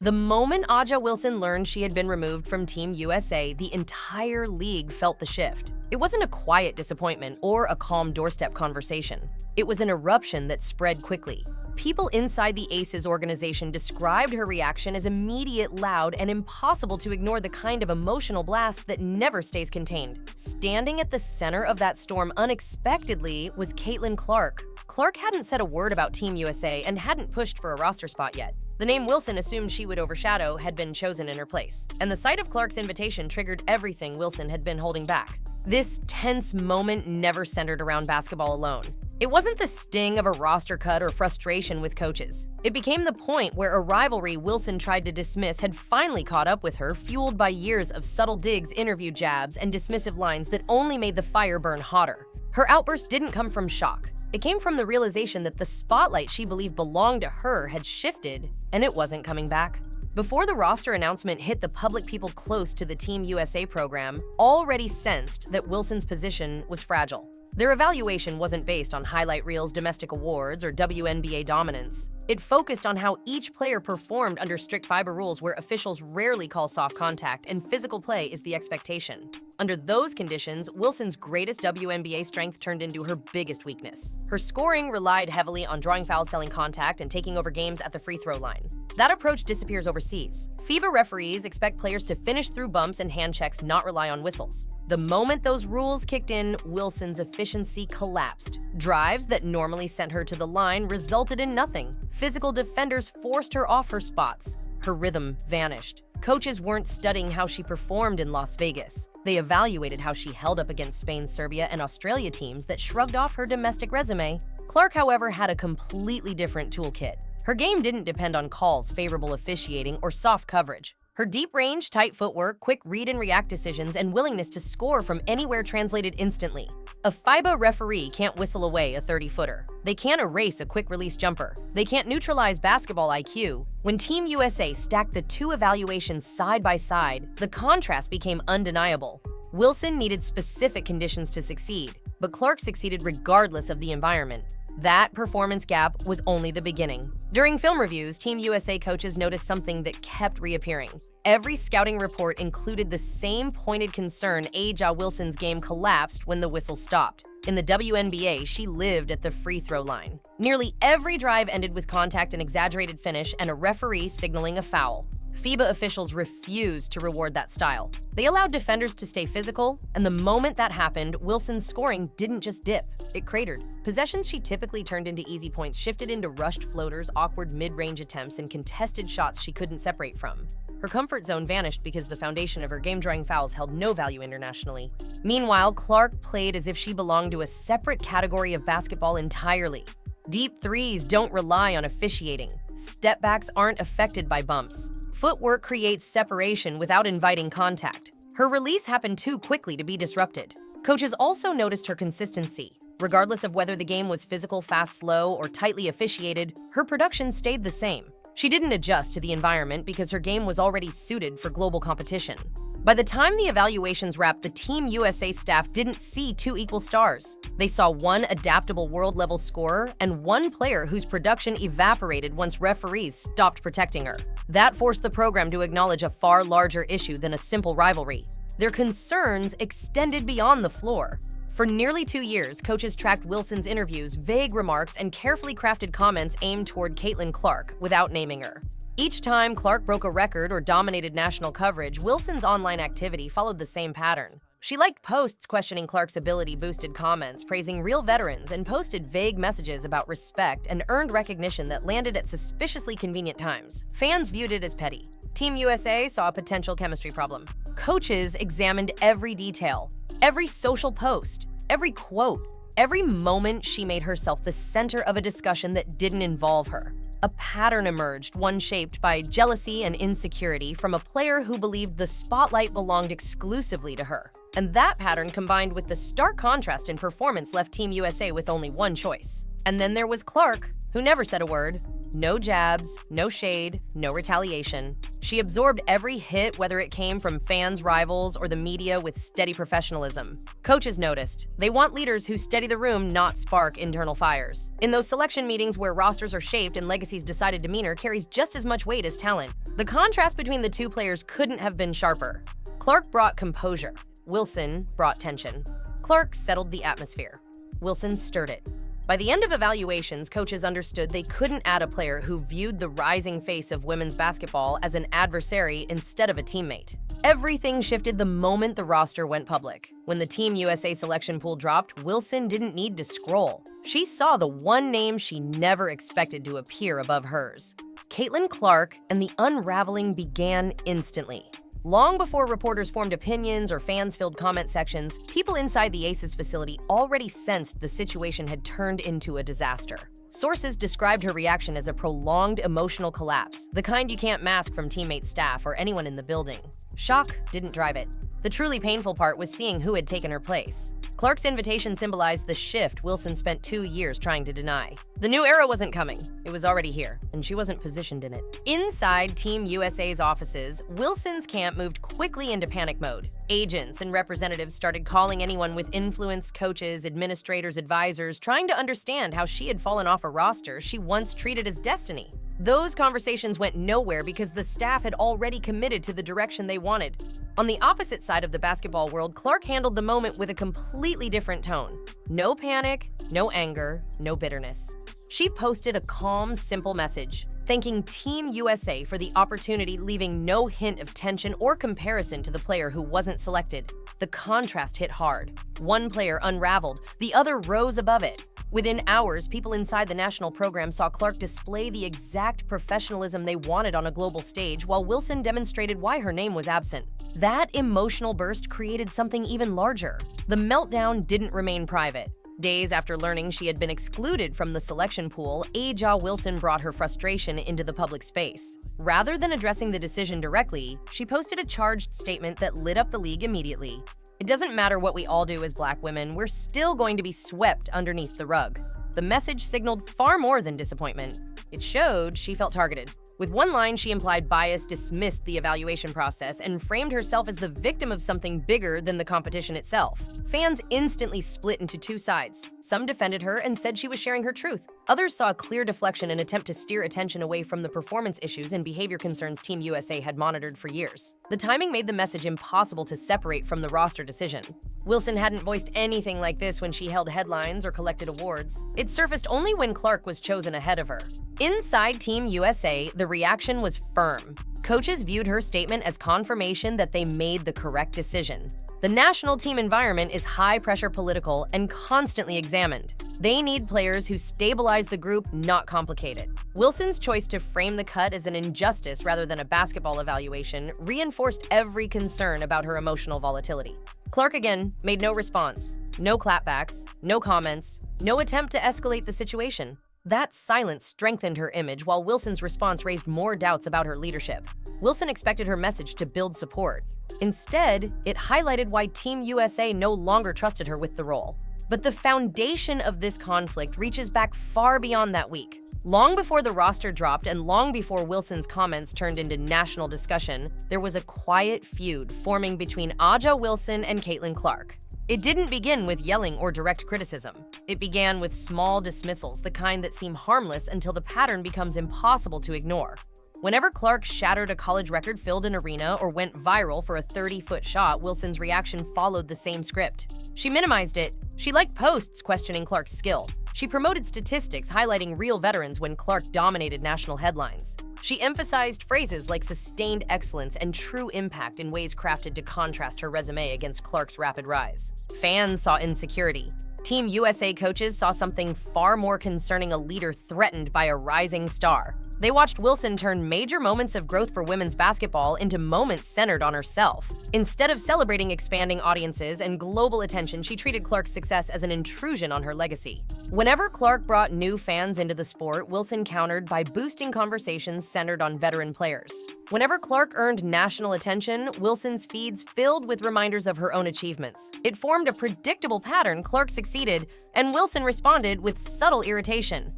The moment Aja Wilson learned she had been removed from Team USA, the entire league felt the shift. It wasn't a quiet disappointment or a calm doorstep conversation. It was an eruption that spread quickly. People inside the Aces organization described her reaction as immediate, loud, and impossible to ignore, the kind of emotional blast that never stays contained. Standing at the center of that storm unexpectedly was Caitlin Clark. Clark hadn't said a word about Team USA and hadn't pushed for a roster spot yet. The name Wilson assumed she would overshadow had been chosen in her place, and the sight of Clark's invitation triggered everything Wilson had been holding back. This tense moment never centered around basketball alone. It wasn't the sting of a roster cut or frustration with coaches. It became the point where a rivalry Wilson tried to dismiss had finally caught up with her, fueled by years of subtle digs, interview jabs, and dismissive lines that only made the fire burn hotter. Her outburst didn't come from shock. It came from the realization that the spotlight she believed belonged to her had shifted, and it wasn't coming back. Before the roster announcement hit the public, people close to the Team USA program already sensed that Wilson's position was fragile. Their evaluation wasn't based on highlight reels, domestic awards, or WNBA dominance. It focused on how each player performed under strict FIBA rules, where officials rarely call soft contact and physical play is the expectation. Under those conditions, Wilson's greatest WNBA strength turned into her biggest weakness. Her scoring relied heavily on drawing fouls, selling contact, and taking over games at the free throw line. That approach disappears overseas. FIBA referees expect players to finish through bumps and hand checks, not rely on whistles. The moment those rules kicked in, Wilson's efficiency collapsed. Drives that normally sent her to the line resulted in nothing. Physical defenders forced her off her spots. Her rhythm vanished. Coaches weren't studying how she performed in Las Vegas. They evaluated how she held up against Spain, Serbia, and Australia teams that shrugged off her domestic resume. Clark, however, had a completely different toolkit. Her game didn't depend on calls, favorable officiating, or soft coverage. Her deep range, tight footwork, quick read and react decisions, and willingness to score from anywhere translated instantly. A FIBA referee can't whistle away a 30-footer. They can't erase a quick-release jumper. They can't neutralize basketball IQ. When Team USA stacked the two evaluations side by side, the contrast became undeniable. Wilson needed specific conditions to succeed, but Clark succeeded regardless of the environment. That performance gap was only the beginning. During film reviews, Team USA coaches noticed something that kept reappearing. Every scouting report included the same pointed concern: Aja Wilson's game collapsed when the whistle stopped. In the WNBA, she lived at the free throw line. Nearly every drive ended with contact, an exaggerated finish, and a referee signaling a foul. FIBA officials refused to reward that style. They allowed defenders to stay physical, and the moment that happened, Wilson's scoring didn't just dip, it cratered. Possessions she typically turned into easy points shifted into rushed floaters, awkward mid-range attempts, and contested shots she couldn't separate from. Her comfort zone vanished because the foundation of her game-drawing fouls held no value internationally. Meanwhile, Clark played as if she belonged to a separate category of basketball entirely. Deep threes don't rely on officiating. Step-backs aren't affected by bumps. Footwork creates separation without inviting contact. Her release happened too quickly to be disrupted. Coaches also noticed her consistency. Regardless of whether the game was physical, fast, slow, or tightly officiated, her production stayed the same. She didn't adjust to the environment because her game was already suited for global competition. By the time the evaluations wrapped, the Team USA staff didn't see two equal stars. They saw one adaptable world-level scorer and one player whose production evaporated once referees stopped protecting her. That forced the program to acknowledge a far larger issue than a simple rivalry. Their concerns extended beyond the floor. For nearly 2 years, coaches tracked Wilson's interviews, vague remarks, and carefully crafted comments aimed toward Caitlin Clark without naming her. Each time Clark broke a record or dominated national coverage, Wilson's online activity followed the same pattern. She liked posts questioning Clark's ability, boosted comments praising real veterans, and posted vague messages about respect and earned recognition that landed at suspiciously convenient times. Fans viewed it as petty. Team USA saw a potential chemistry problem. Coaches examined every detail, every social post, every quote, every moment she made herself the center of a discussion that didn't involve her. A pattern emerged, one shaped by jealousy and insecurity from a player who believed the spotlight belonged exclusively to her. And that pattern, combined with the stark contrast in performance, left Team USA with only one choice. And then there was Clark, who never said a word. No jabs, no shade, no retaliation. She absorbed every hit, whether it came from fans, rivals, or the media, with steady professionalism. Coaches noticed. They want leaders who steady the room, not spark internal fires. In those selection meetings where rosters are shaped and legacies decided, demeanor carries just as much weight as talent. The contrast between the two players couldn't have been sharper. Clark brought composure. Wilson brought tension. Clark settled the atmosphere. Wilson stirred it. By the end of evaluations, coaches understood they couldn't add a player who viewed the rising face of women's basketball as an adversary instead of a teammate. Everything shifted the moment the roster went public. When the Team USA selection pool dropped, Wilson didn't need to scroll. She saw the one name she never expected to appear above hers. Caitlin Clark, and the unraveling began instantly. Long before reporters formed opinions or fans filled comment sections, people inside the Aces facility already sensed the situation had turned into a disaster. Sources described her reaction as a prolonged emotional collapse, the kind you can't mask from teammates, staff, or anyone in the building. Shock didn't drive it. The truly painful part was seeing who had taken her place. Clark's invitation symbolized the shift Wilson spent 2 years trying to deny. The new era wasn't coming. It was already here, and she wasn't positioned in it. Inside Team USA's offices, Wilson's camp moved quickly into panic mode. Agents and representatives started calling anyone with influence, coaches, administrators, advisors, trying to understand how she had fallen off a roster she once treated as destiny. Those conversations went nowhere because the staff had already committed to the direction they wanted. On the opposite side of the basketball world, Clark handled the moment with a completely different tone. No panic, no anger, no bitterness. She posted a calm, simple message, thanking Team USA for the opportunity, leaving no hint of tension or comparison to the player who wasn't selected. The contrast hit hard. One player unraveled, the other rose above it. Within hours, people inside the national program saw Clark display the exact professionalism they wanted on a global stage, while Wilson demonstrated why her name was absent. That emotional burst created something even larger. The meltdown didn't remain private. Days after learning she had been excluded from the selection pool, A'ja Wilson brought her frustration into the public space. Rather than addressing the decision directly, she posted a charged statement that lit up the league immediately. It doesn't matter what we all do as Black women, we're still going to be swept underneath the rug. The message signaled far more than disappointment. It showed she felt targeted. With one line, she implied bias, dismissed the evaluation process, and framed herself as the victim of something bigger than the competition itself. Fans instantly split into two sides. Some defended her and said she was sharing her truth. Others saw a clear deflection and attempt to steer attention away from the performance issues and behavior concerns Team USA had monitored for years. The timing made the message impossible to separate from the roster decision. Wilson hadn't voiced anything like this when she held headlines or collected awards. It surfaced only when Clark was chosen ahead of her. Inside Team USA, the reaction was firm. Coaches viewed her statement as confirmation that they made the correct decision. The national team environment is high-pressure political and constantly examined. They need players who stabilize the group, not complicate it. Wilson's choice to frame the cut as an injustice rather than a basketball evaluation reinforced every concern about her emotional volatility. Clark again made no response, no clapbacks, no comments, no attempt to escalate the situation. That silence strengthened her image, while Wilson's response raised more doubts about her leadership. Wilson expected her message to build support. Instead, it highlighted why Team USA no longer trusted her with the role. But the foundation of this conflict reaches back far beyond that week. Long before the roster dropped and long before Wilson's comments turned into national discussion, there was a quiet feud forming between A'ja Wilson and Caitlin Clark. It didn't begin with yelling or direct criticism. It began with small dismissals, the kind that seem harmless until the pattern becomes impossible to ignore. Whenever Clark shattered a college record, filled an arena, or went viral for a 30-foot shot, Wilson's reaction followed the same script. She minimized it. She liked posts questioning Clark's skill. She promoted statistics highlighting real veterans when Clark dominated national headlines. She emphasized phrases like sustained excellence and true impact in ways crafted to contrast her resume against Clark's rapid rise. Fans saw insecurity. Team USA coaches saw something far more concerning: a leader threatened by a rising star. They watched Wilson turn major moments of growth for women's basketball into moments centered on herself. Instead of celebrating expanding audiences and global attention, she treated Clark's success as an intrusion on her legacy. Whenever Clark brought new fans into the sport, Wilson countered by boosting conversations centered on veteran players. Whenever Clark earned national attention, Wilson's feeds filled with reminders of her own achievements. It formed a predictable pattern: Clark succeeded, and Wilson responded with subtle irritation.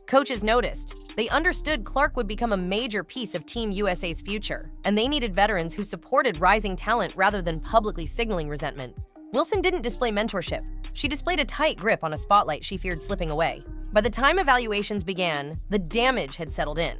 Coaches noticed. They understood Clark would become a major piece of Team USA's future, and they needed veterans who supported rising talent rather than publicly signaling resentment. Wilson didn't display mentorship. She displayed a tight grip on a spotlight she feared slipping away. By the time evaluations began, the damage had settled in.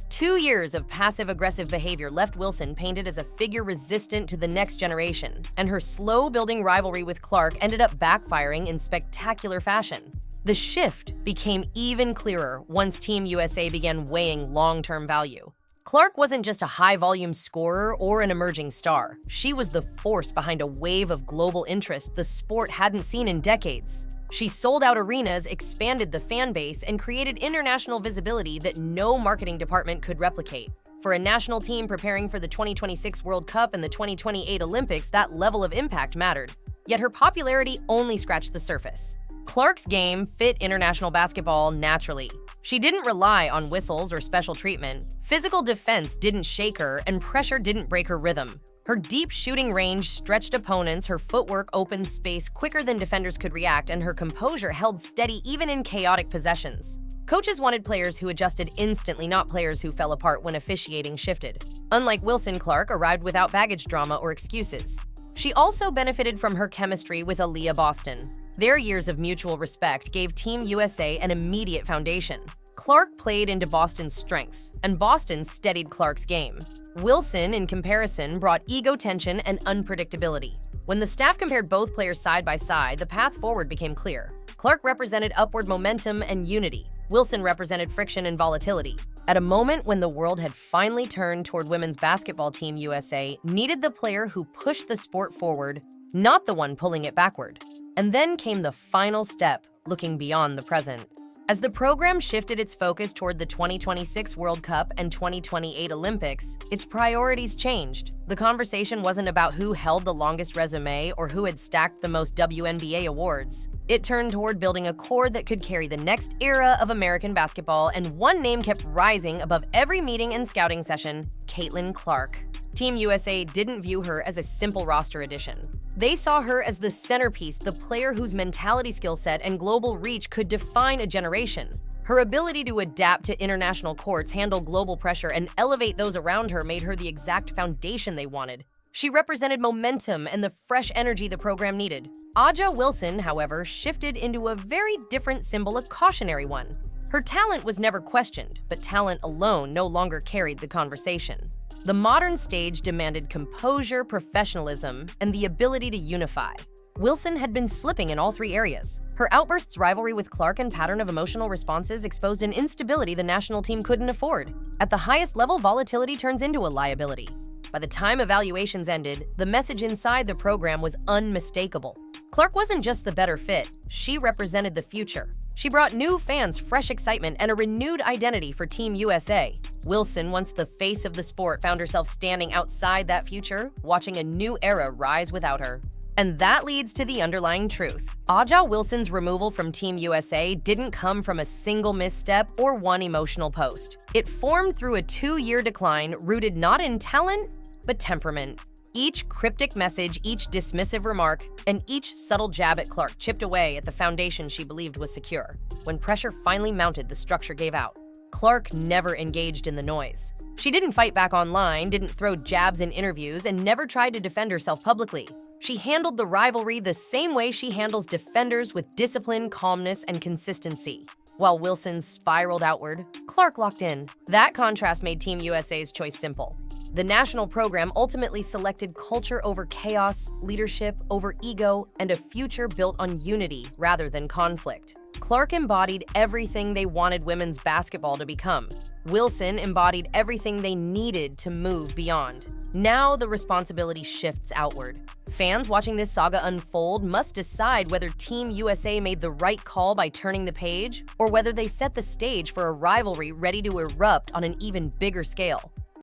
2 years of passive-aggressive behavior left Wilson painted as a figure resistant to the next generation, and her slow-building rivalry with Clark ended up backfiring in spectacular fashion. The shift became even clearer once Team USA began weighing long-term value. Clark wasn't just a high-volume scorer or an emerging star. She was the force behind a wave of global interest the sport hadn't seen in decades. She sold out arenas, expanded the fan base, and created international visibility that no marketing department could replicate. For a national team preparing for the 2026 World Cup and the 2028 Olympics, that level of impact mattered. Yet her popularity only scratched the surface. Clark's game fit international basketball naturally. She didn't rely on whistles or special treatment. Physical defense didn't shake her, and pressure didn't break her rhythm. Her deep shooting range stretched opponents, her footwork opened space quicker than defenders could react, and her composure held steady even in chaotic possessions. Coaches wanted players who adjusted instantly, not players who fell apart when officiating shifted. Unlike Wilson, Clark arrived without baggage drama or excuses. She also benefited from her chemistry with Aaliyah Boston. Their years of mutual respect gave Team USA an immediate foundation. Clark played into Boston's strengths, and Boston steadied Clark's game. Wilson, in comparison, brought ego tension and unpredictability. When the staff compared both players side by side, the path forward became clear. Clark represented upward momentum and unity. Wilson represented friction and volatility. At a moment when the world had finally turned toward women's basketball, Team USA needed the player who pushed the sport forward, not the one pulling it backward. And then came the final step, looking beyond the present. As the program shifted its focus toward the 2026 World Cup and 2028 Olympics, its priorities changed. The conversation wasn't about who held the longest resume or who had stacked the most WNBA awards. It turned toward building a core that could carry the next era of American basketball, and one name kept rising above every meeting and scouting session: Caitlin Clark. Team USA didn't view her as a simple roster addition. They saw her as the centerpiece, the player whose mentality, skill set, and global reach could define a generation. Her ability to adapt to international courts, handle global pressure, and elevate those around her made her the exact foundation they wanted. She represented momentum and the fresh energy the program needed. A'ja Wilson, however, shifted into a very different symbol, a cautionary one. Her talent was never questioned, but talent alone no longer carried the conversation. The modern stage demanded composure, professionalism, and the ability to unify. Wilson had been slipping in all three areas. Her outbursts, rivalry with Clark, and pattern of emotional responses exposed an instability the national team couldn't afford. At the highest level, volatility turns into a liability. By the time evaluations ended, the message inside the program was unmistakable. Clark wasn't just the better fit, she represented the future. She brought new fans, fresh excitement, and a renewed identity for Team USA. Wilson, once the face of the sport, found herself standing outside that future, watching a new era rise without her. And that leads to the underlying truth. A'ja Wilson's removal from Team USA didn't come from a single misstep or one emotional post. It formed through a 2-year decline rooted not in talent, but temperament. Each cryptic message, each dismissive remark, and each subtle jab at Clark chipped away at the foundation she believed was secure. When pressure finally mounted, the structure gave out. Clark never engaged in the noise. She didn't fight back online, didn't throw jabs in interviews, and never tried to defend herself publicly. She handled the rivalry the same way she handles defenders, with discipline, calmness, and consistency. While Wilson spiraled outward, Clark locked in. That contrast made Team USA's choice simple. The national program ultimately selected culture over chaos, leadership over ego, and a future built on unity rather than conflict. Clark embodied everything they wanted women's basketball to become. Wilson embodied everything they needed to move beyond. Now the responsibility shifts outward. Fans watching this saga unfold must decide whether Team USA made the right call by turning the page, or whether they set the stage for a rivalry ready to erupt on an even bigger scale.